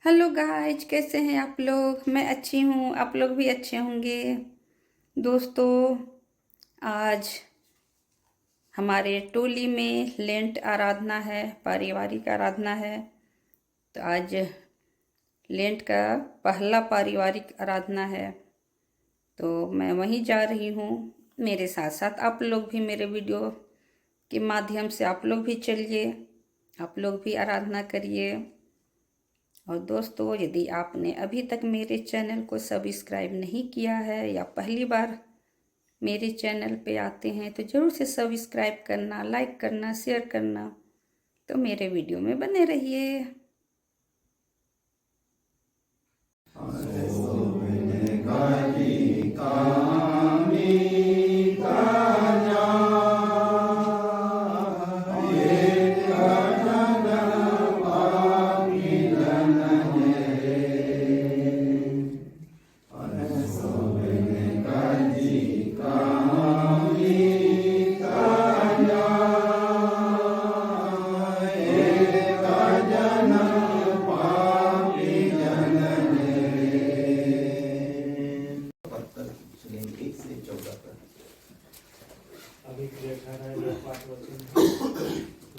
Hello guys, कैसे हैं आप लोग। मैं अच्छी हूँ, आप लोग भी अच्छे होंगे। दोस्तों, आज हमारे टोली में लेंट आराधना है, पारिवारिक आराधना है। तो आज लेंट का पहला पारिवारिक आराधना है, तो मैं वहीं जा रही हूँ। मेरे साथ साथ आप लोग भी मेरे वीडियो के माध्यम से आप लोग भी चलिए, आप लोग भी आराधना करिए। और दोस्तों, यदि आपने अभी तक मेरे चैनल को सब्सक्राइब नहीं किया है या पहली बार मेरे चैनल पे आते हैं तो ज़रूर से सब्सक्राइब करना, लाइक करना, शेयर करना। तो मेरे वीडियो में बने रहिए।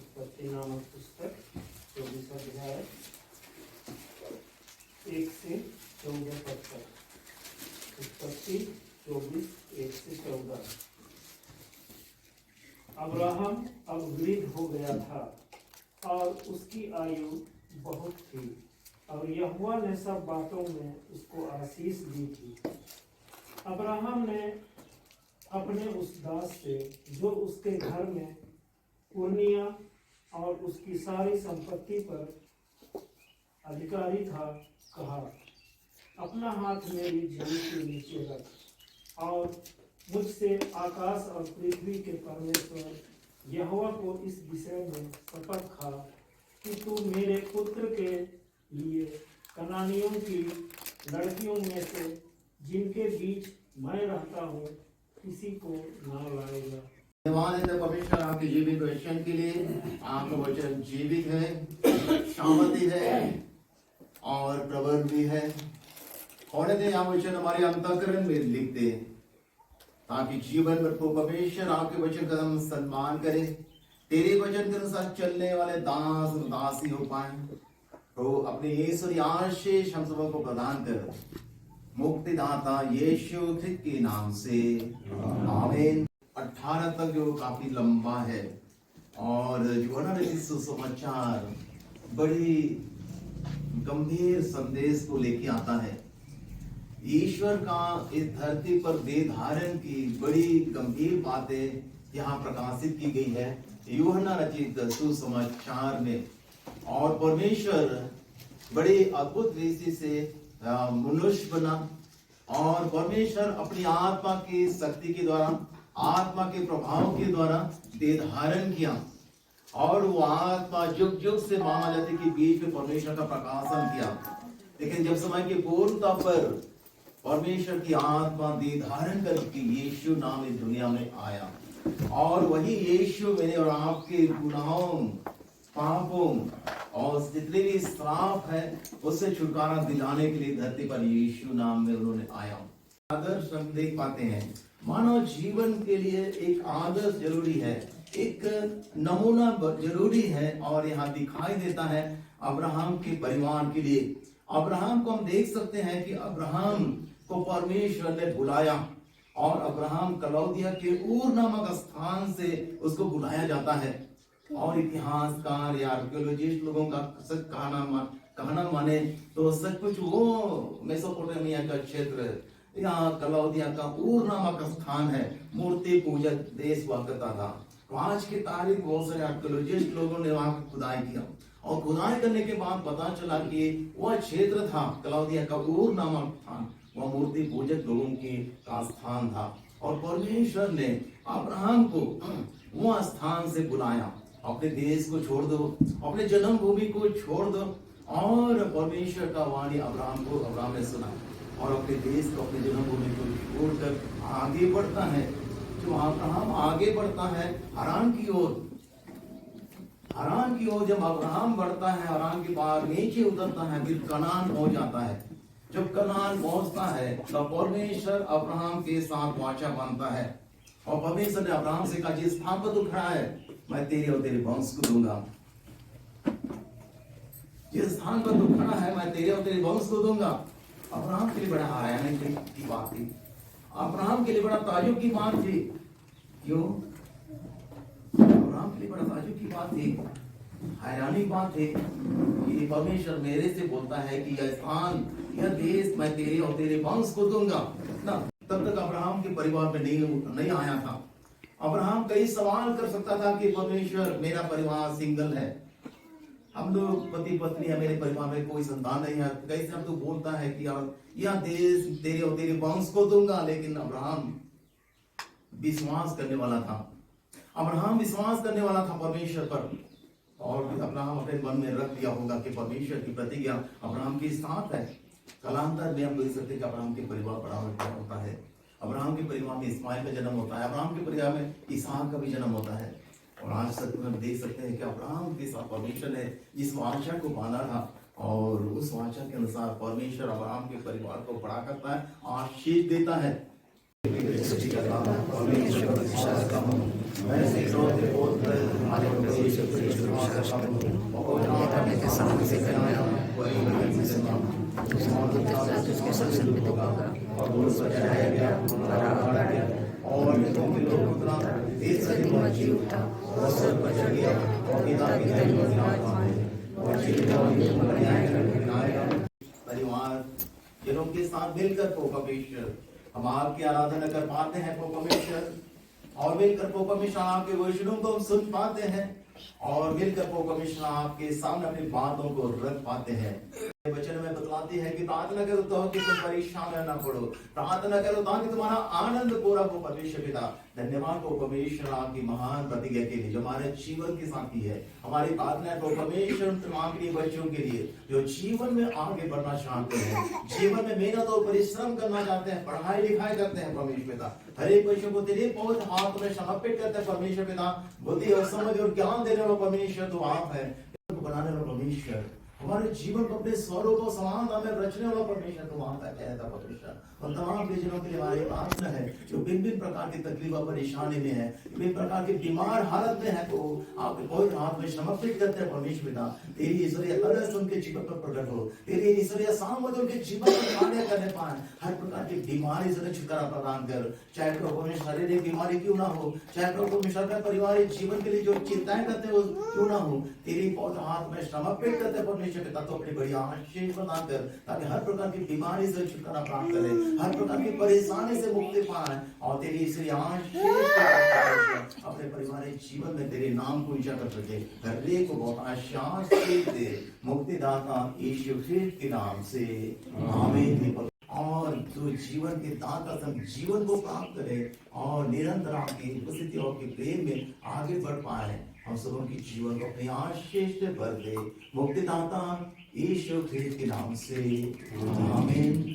उत्पत्ति नामक पुस्तक 24 अध्याय 1 से 14 पद तक। उत्पत्ति 24 1 से 14। अब्राहम अब वृद्ध हो गया था और उसकी आयु बहुत थी, और यहोवा ने सब बातों में उसको आशीष दी थी। अब्राहम ने अपने उस दास से, जो उसके घर में पूर्णिया और उसकी सारी संपत्ति पर अधिकारी था, कहा, अपना हाथ मेरी झोली के नीचे रख और मुझसे आकाश और पृथ्वी के परमेश्वर यहोवा को इस विषय में शपथ खा कि तू मेरे पुत्र के लिए कनानियों की लड़कियों में से, जिनके बीच मैं रहता हूँ, किसी को ना लाएगा। धन्यवाद है परमेश्वर आपके जीवित वचन के लिए। आपका वचन जीवित है, शांति है और प्रबल भी है। होने दे यह वचन हमारे अंतःकरण में लिखते हैं, ताकि जीवन भर को परमेश्वर आपके वचन का हम सम्मान करें, तेरे वचन के अनुसार चलने वाले दास और दासी हो पाए। तो अपने ईश्वरी आशीष हम सबको को प्रदान कर, मुक्तिदाता यीशु ख्रिस्त के नाम से आमीन। 18 तक जो काफी लंबा है, और जो है ना सुसमाचार बड़ी गंभीर संदेश को लेके आता है। ईश्वर का इस धरती पर देधारण की बड़ी गंभीर बातें यहाँ प्रकाशित की गई है यूहन्ना रचित सुसमाचार में। और परमेश्वर बड़े अद्भुत रीति से मनुष्य बना, और परमेश्वर अपनी आत्मा की शक्ति के द्वारा, आत्मा के प्रभाव के द्वारा देह धारण किया, और वो आत्मा युग युग से मानव जाति के बीच में परमेश्वर का प्रकाशन किया। लेकिन जब समय की पूर्णता पर परमेश्वर की आत्मा देह धारण करके यीशु नाम इस दुनिया में आया, और वही यीशु मेरे और आपके गुनाहों, पापों और जितने भी श्राप है उससे छुटकारा दिलाने के लिए धरती पर यीशु नाम में उन्होंने आया। आदर्श हम देख पाते हैं, मानव जीवन के लिए एक आदर्श जरूरी है, एक नमूना जरूरी है, और यहाँ दिखाई देता है अब्राहम के परिवार के लिए। अब्राहम को हम देख सकते हैं कि अब्राहम को परमेश्वर ने बुलाया, और अब्राहम कलौदिया के ऊर नामक स्थान से उसको बुलाया जाता है। और इतिहासकार या आर्कियोलॉजिस्ट लोगों का सच कहना माने तो सचमुच वो मेसोपोटामिया का क्षेत्र, यहाँ कलौदिया का ऊर नामक स्थान है, मूर्ति पूजक देश हुआ करता था। तो आज की तारीख बहुत सारे आर्कियोलॉजिस्ट लोगों ने वहां खुदाई किया, और खुदाई करने के बाद पता चला कि वह क्षेत्र था कलौदिया का ऊर नामक स्थान, वह मूर्ति पूजक लोगों की का स्थान था। और परमेश्वर ने अब्राहम को वह स्थान से बुलाया, अपने देश को छोड़ दो, अपने जन्मभूमि को छोड़ दो। और परमेश्वर का वाणी अब्राहम ने सुना, और अपने देश को, अपने जन्मभूमि को छोड़कर आगे बढ़ता है। जो अब्राहम आगे बढ़ता है हारान की ओर, हरान की ओर जब अब्राहम बढ़ता है, हरान के बाद नीचे उतरता है, फिर कनान पहुंच जाता है। जब कनान पहुंचता है तो परमेश्वर अब्राहम के साथ वाचा बांधता है और परमेश्वर ने अब्राहम से कहा, जिस स्थान पर तू खड़ा है मैं तेरे और तेरे वंश को दूंगा। जिस स्थान पर तू खड़ा है मैं तेरे और तेरे वंश को दूंगा। अब्राहम के लिए बड़ा हैरानी की बात थी, अब्राहम के लिए बड़ा ताज्जुब की बात थी। क्यों? अब्राहम के लिए बड़ा ताज्जुब की बात थी, हैरानी बात थी कि परमेश्वर मेरे से बोलता है कि यह स्थान, यह देश मैं तेरे और तेरे वंश को दूंगा ना। तब तक अब्राहम के परिवार में नहीं आया था। अब्राहम कई सवाल कर सकता था कि परमेश्वर, मेरा परिवार सिंगल है, हम लोग पति पत्नी है, मेरे परिवार में कोई संतान नहीं है, कैसे हम तो बोलता है कि यह देश तेरे और तेरे वंश को दूंगा। लेकिन अब्राहम विश्वास करने वाला था, अब्राहम विश्वास करने वाला था परमेश्वर पर। और अब्राहम अपने मन में रख दिया होगा कि परमेश्वर की प्रतिज्ञा अब्राहम के साथ है। कालांतर में हम देख सकते हैं कि अब्राहम के परिवार बड़ा होता है। अब्राहम के परिवार में इस्माइल का जन्म होता है, अब्राहम के परिवार में इसहाक का भी जन्म होता है। और आज तक हम देख सकते हैं कि अब्राहम के साथ परमेश्वर ने जिस वाचा को बांधा था और उस वाचा के अनुसार परमेश्वर अब्राहम के परिवार को बड़ा करता है, आशीष देता है। परिवार जनों के साथ मिलकर परमेश्वर हम आपकी आराधना कर पाते हैं परमेश्वर, और मिलकर परमेश्वर आपके वचनों को हम सुन पाते हैं, और मिलकर परमेश्वर आपके सामने अपनी बातों को रख पाते हैं। वचन में बतलाती है कि प्रार्थना करो तो कि तुम परेशान न पड़ो, प्रार्थना करो ताकि तुम्हारा आनंद पूरा हो। परमेश्वर पिता, धन्यवाद हो परमेश्वर आपकी महान प्रतिज्ञा के लिए जो हमारे जीवन के साथ ही है। हमारी प्रार्थना को परमेश्वर तमाम के बच्चों के लिए जो जीवन में आगे बढ़ना चाहते हैं, जीवन में मेहनत और परिश्रम करना चाहते हैं, पढ़ाई लिखाई करते हैं परमेश्वर पिता, हर एक बच्चों को तेरे पवित्र हाथ में समर्पित करते हैं परमेश्वर पिता। बुद्धि और समझ और ज्ञान देने वाला परमेश्वर तो आप है, बनाने वाला परमेश्वर, हमारे जीवन को अपने स्वरूप और समानता में रचने वाला परमेश्वर तो वहां तक कहता परमेश्वर। और तमाम प्रियजनों के लिए हमारी प्रार्थना है जो भिन्न प्रकार की तकलीफ और परेशानी में है, विभिन्न प्रकार के बीमार हालत में है, तो आपके पवित्र हाथ में समर्पित करते हैं परमेश्वर पिता। तेरी ईश्वरीय तरस उनके जीवन पर प्रकट हो, तेरी ईश्वरीय सामर्थ्य उनके जीवन में कार्य करने पाए। हर प्रकार की बीमारी से छुटकारा प्रदान कर, चाहे प्रभु में शारीरिक बीमारी क्यों ना हो, चाहे प्रभु में सरकार पारिवारिक जीवन के लिए जो चिंताएं करते हो क्यों ना हो, तेरी पवित्र हाथ में समर्पित करते परमेश्वर पिता। तो अपनी बड़ी आशीष प्रदान कर ताकि हर प्रकार की बीमारी से छुटकारा प्राप्त करें, हर प्रकार की परेशानी से मुक्ति पाए, और तेरी इस आशीष अपने पारिवारिक जीवन में तेरे नाम को ऊंचा कर सके। हर एक को बहुत आशीष दे, मुक्तिदाता यीशु ख्रिस्त के नाम से आमीन। और जो जीवन के दाता तक जीवन को प्राप्त करे और निरंतर आपकी उपस्थिति और के प्रेम में आगे बढ़ पाए, हम सबों की जीवन को अपनी आशीष से भर दे, मुक्तिदाता यीशु ख्रिस्त के नाम से आमीन।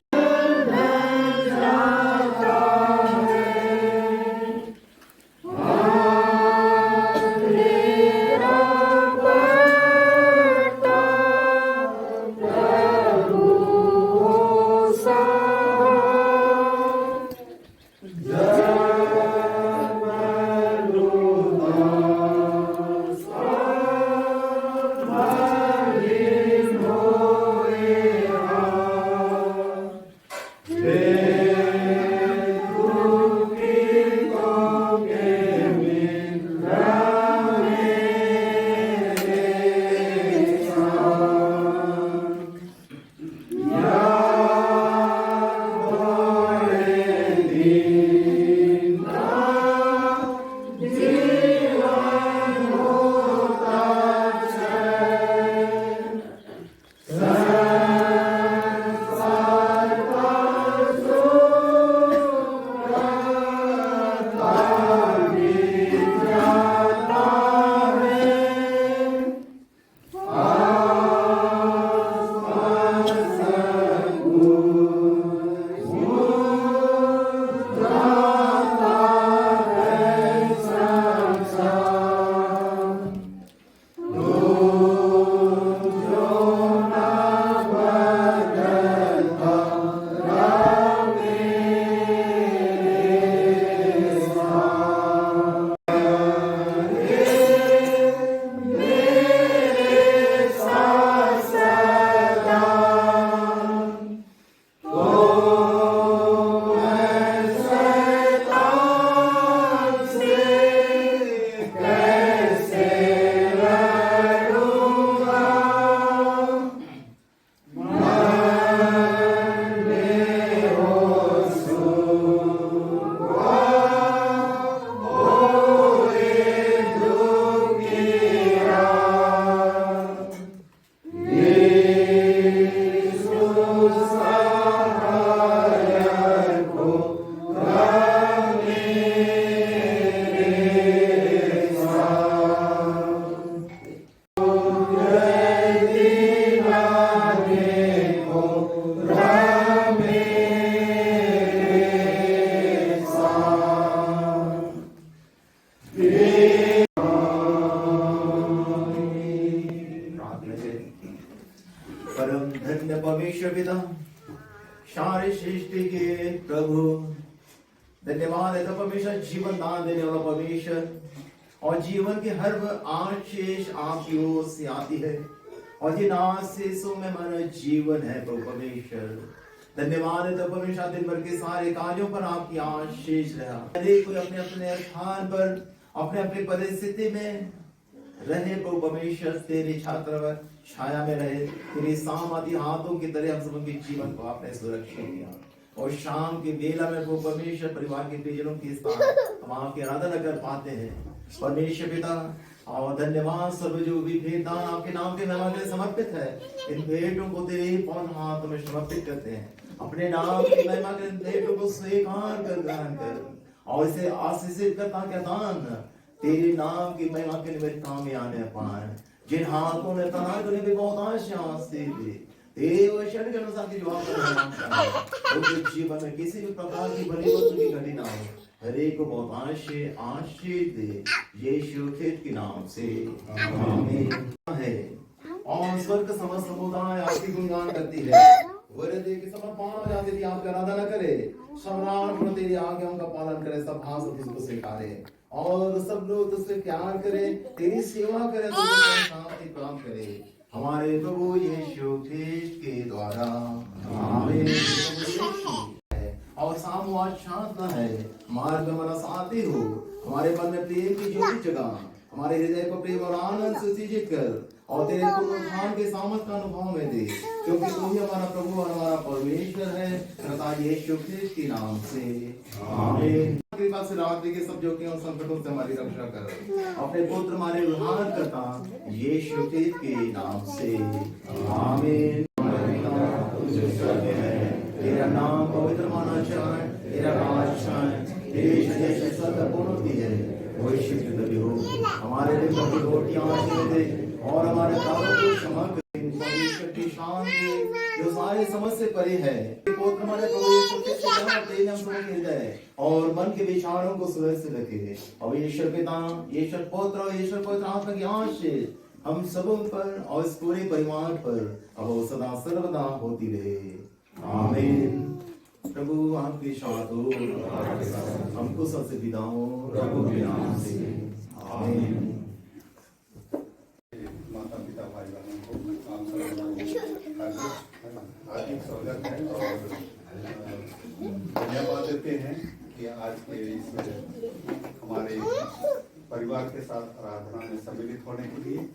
से। परम धन्य परमेश्वर पिता, सारे सृष्टि के प्रभु, धन्यवाद है तो परमेश्वर, जीवन दान देने वाला परमेश्वर, और जीवन की हर आशीष आपकी ओर से आती है, और जिन आशीषों में हमारा जीवन है प्रभु परमेश्वर। धन्यवाद है तो परमेश्वर, दिन भर के सारे कार्यों पर आपकी आशीष रहा। यदि कोई अपने अपने स्थान पर, अपने अपने परिस्थिति में रहे प्रभु परमेश्वर, तेरी छात्र छाया में रहे, तेरी सामर्थी हाथों की तरह हम सबके जीवन को आपने सुरक्षित किया। और शाम के बेला में प्रभु परमेश्वर, परिवार के प्रियजनों के साथ हम आपकी आराधना कर पाते हैं परमेश्वर पिता। और धन्यवाद, सब जो भी भेंट दान आपके नाम के महिमा के लिए समर्पित है, इन भेंटों को तेरे पौन हाथ में समर्पित करते हैं। अपने नाम की महिमा के भेंटों को स्वीकार कर, ग्रहण कर, और इसे आशीषित करता क्या दान तेरे नाम की महिमा के निमित्त काम में आने पाए। जिन हाथों ने तनाव को भी बहुत आशीष दे, तेरे वचन के अनुसार की जवाब जीवन में किसी भी प्रकार की बड़ी वस्तु की घटी ना हो, हर एक को बहुत आशीष दे, यीशु ख्रिस्त के नाम से आमीन है। और स्वर्ग समस्त समुदाय आपकी गुणगान करती है, वरदे के समर्पण जाते थी आपका आराधना करे, सम्राट तेरी आज्ञाओं का पालन करे, सब हाथ उसको स्वीकारे, और सब लोग तुझसे प्यार करे, तेरी सेवा करे, शांति प्राप्त करे, हमारे प्रभु यीशु ख्रिस्त के द्वारा आमीन। और सामवाद शांत न है, मार्ग में साथी हो, हमारे मन में प्रेम की ज्योति जगा, हमारे हृदय को प्रेम और आनंद से सुजीत कर, और तेरे पुनरुत्थान के सामर्थ का अनुभव में दे, क्योंकि तू ही हमारा प्रभु और हमारा परमेश्वर है, तथा यीशु ख्रिस्त के नाम से आमीन। कृपा से रात्रि के सब जोखिम और संकटों से हमारी रक्षा कर, अपने पुत्र हमारे उद्धार करता यीशु ख्रिस्त के नाम से आमीन। तेरा नाम पवित्र माना जाए, तेरा राज आए, देश जैसे सत्पूर्ण होती है वही शीघ्र भी हो। हमारे दिन की रोटियां आज दे, और हमारे पापों को क्षमा कर, परमेश्वर की शांति जो सारी समझ से परे है, पुत्र हमारे प्रभु यीशु ख्रिस्त के नाम से हम सबके हृदय और मन के विचारों को सुरक्षित रखे। और ईश्वर पिता, ईश्वर पुत्र और ईश्वर पवित्र आत्मा की आशीष हम सबों पर और इस पूरे परिवार पर अब सदा सर्वदा होती रहे आमीन। प्रभु आपके साथ हो, हमको सबसे विदा हो प्रभु के नाम से आमीन। माता पिता भाई बहनों को आप सब हार्दिक स्वागत है और धन्यवाद देते हैं कि आज के इस हमारे परिवार के साथ आराधना में सम्मिलित होने के लिए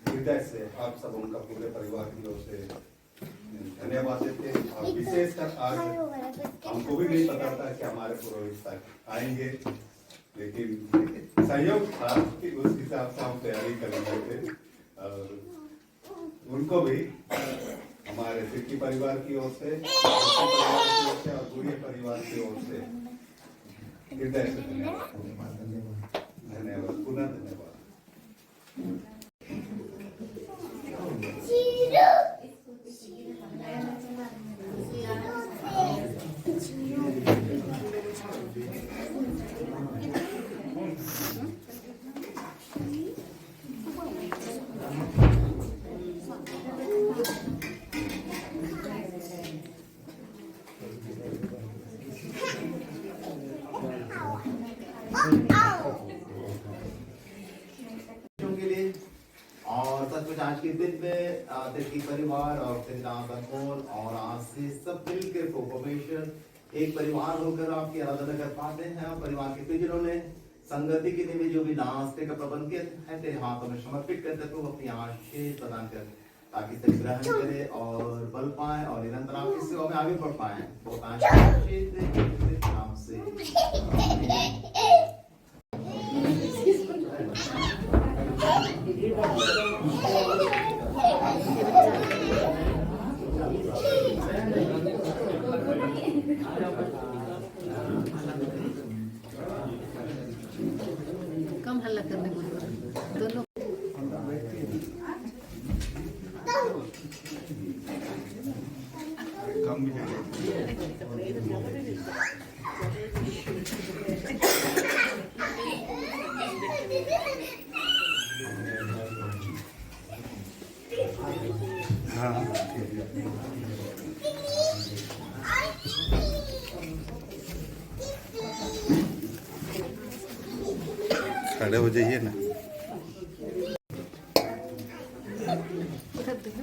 हृदय से आप सब उनका पूरे परिवार की ओर से धन्यवाद देते हैं। और विशेषकर आज हमको भी नहीं पता था कि हमारे पुरोहित आएंगे, लेकिन सहयोग था कि उस हिसाब से हम तैयारी कर रहे थे। और उनको भी हमारे सिक्की परिवार की ओर से और पूरे परिवार की ओर से हृदय से धन्यवाद, पुनः धन्यवाद। आज के दिन में तेरे परिवार और तेरे अनमोल और आशीष सब मिलकर परमेश्वर एक परिवार होकर आपकी आराधना कर पाते हैं। और परिवार के प्रियजनों ने संगति के लिए जो भी नाश्ते का प्रबंध किया है तेरे हाथों में समर्पित करते तो अपनी आशीष प्रदान कर, ताकि इसे ग्रहण करे और बल पाए और निरंतर आपकी सेवा में आगे बढ़ पाए। बहुत आशीष नाम से कम हल्ला करने को दोनों कम भी हाँ ठीक है। खड़े हो जाइए ना। उधर देखो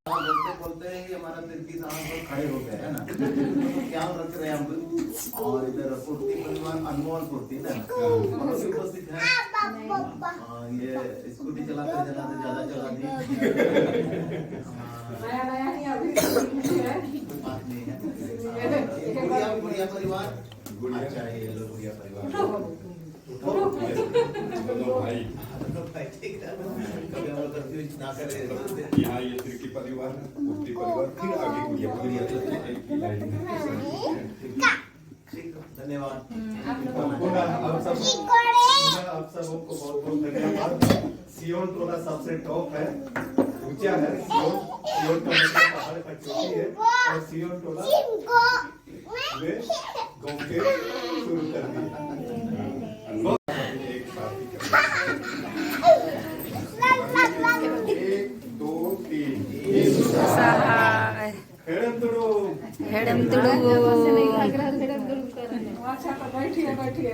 बोलते बोलते ही हमारा तिरकी साहब लोग खड़े हो गए है ना। क्या रख रहे हैं हम लोग। और इधर पूर्ति परिवार अनमोल पूर्ति ना हम लोग भी उपस्थित है। ये स्कूटी चलाते चलाते ज्यादा चला दी। बात नहीं है। गुड़िया परिवार अच्छा है। ये लोग गुड़िया परिवार भाई ठीक है। कभी हम लोग कंफ्यूज ना करें। यहाँ ये तिरकी परिवार, पूर्ति परिवार, फिर आगे गुड़िया परिवार। ठीक है, धन्यवाद। आप सबों को बहुत बहुत धन्यवाद। सियोन टोला सबसे टॉप है, ऊंचा है। सियोन का मतलब पहाड़ का चोटी है और सियोन टोला वे गाँव के शुरू कर दिया। एक साथ ही करना। 1 2 3 सहाय हेड़ंतुडू हेड़म तुडू लग रहा है बैठिए बैठिए